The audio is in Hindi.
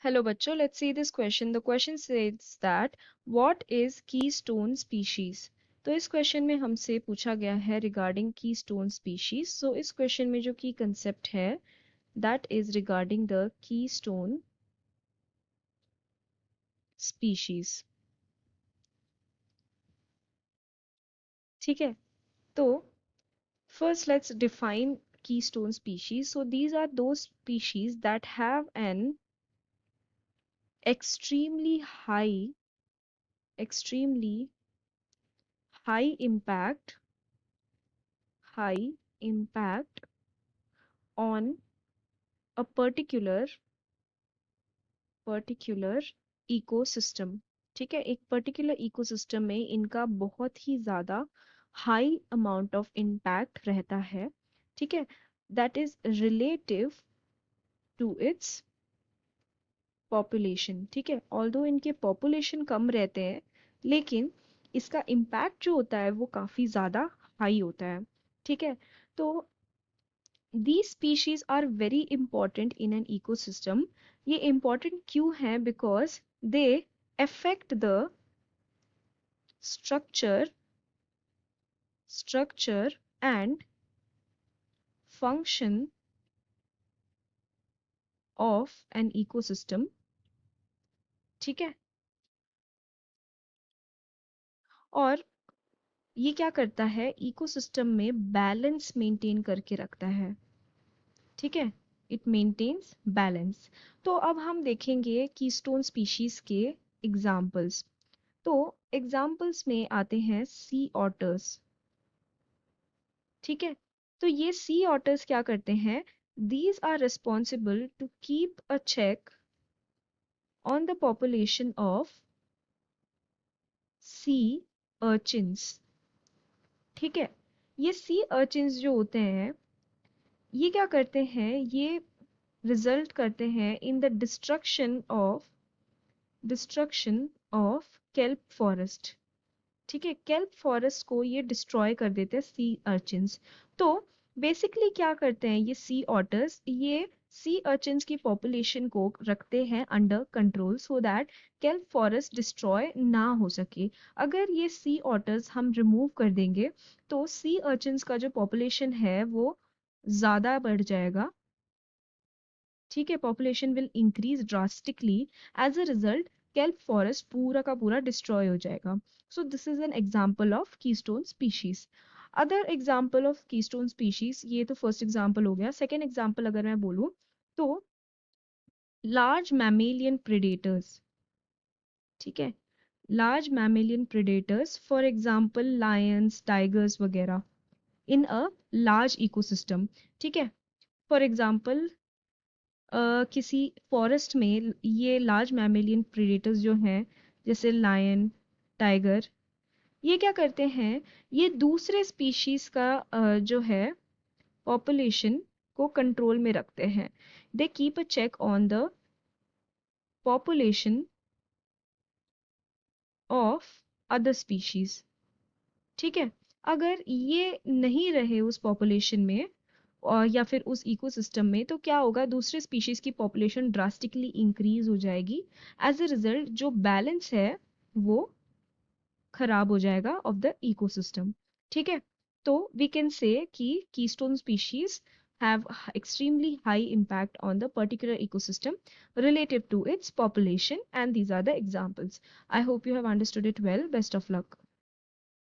Hello बच्चों, let's see this question. The question says that what is keystone species? तो इस क्वेश्चन में हमसे पूछा गया है रिगार्डिंग keystone species. So इस क्वेश्चन में जो की कंसेप्ट है that is regarding the keystone species. ठीक है, तो first let's define keystone species. So these are those species that have an extremely high impact on a particular ecosystem. ठीक है, एक पर्टिकुलर इकोसिस्टम में इनका बहुत ही ज्यादा हाई अमाउंट ऑफ इम्पैक्ट रहता है. ठीक है, that is relative to its population. ठीक है, ऑल्दो इनके पॉपुलेशन कम रहते हैं लेकिन इसका इम्पैक्ट जो होता है वो काफी ज्यादा हाई होता है. ठीक है, तो these species are very important in an ecosystem. ये important क्यों है? Because they affect the structure and function of an ecosystem. ठीक है, और ये क्या करता है? इकोसिस्टम में बैलेंस मेंटेन करके रखता है. ठीक है, इट मेंटेन्स बैलेंस. तो अब हम देखेंगे कीस्टोन स्पीशीज के एग्जाम्पल्स. तो एग्जाम्पल्स में आते हैं सी ऑटर्स. ठीक है, तो ये सी ऑटर्स क्या करते हैं? These are responsible to keep a check on the population of sea urchins. ठीक है, ये सी अर्चिन्स जो होते हैं ये क्या करते हैं? ये रिजल्ट करते हैं in the destruction of kelp forest. ठीक है, केल्प फॉरेस्ट को ये डिस्ट्रॉय कर देते हैं सी अर्चिन्स. तो बेसिकली क्या करते हैं ये सी ऑटर्स? ये सी अर्चिन्स की पॉपुलेशन को रखते हैं under control so that kelp forest destroy ना हो सके. अगर ये सी ऑटर्स हम रिमूव कर देंगे तो सी अर्चिन्स का जो पॉपुलेशन है वो ज्यादा बढ़ जाएगा. ठीक है, population will increase drastically. As a result kelp forest पूरा का पूरा डिस्ट्रॉय हो जाएगा. So this is an example of keystone species. Other example of keystone species, ये तो फर्स्ट एग्जाम्पल हो गया. सेकेंड एग्जाम्पल अगर मैं बोलूं तो लार्ज मैमेलियन प्रेडेटर्स. ठीक है, large mammalian predators for example Lions, tigers वगैरह इन अ लार्ज इकोसिस्टम. ठीक है, फॉर एग्जाम्पल किसी फॉरेस्ट में ये लार्ज मैमेलियन प्रेडेटर्स जो हैं जैसे लायन, टाइगर, ये क्या करते हैं? ये दूसरे स्पीशीज का जो है पॉपुलेशन को कंट्रोल में रखते हैं. They keep a check on the population of other species. ठीक है, अगर ये नहीं रहे उस पॉपुलेशन में और या फिर उस इकोसिस्टम में तो क्या होगा? दूसरे स्पीशीज की पॉपुलेशन ड्रास्टिकली इंक्रीज हो जाएगी. एज अ रिजल्ट जो बैलेंस है वो खराब हो जाएगा ऑफ द इकोसिस्टम. ठीक है, तो वी कैन से कि keystone species have extremely high impact on the particular ecosystem relative to its population, and these are the examples. I hope you have understood it well. Best of luck.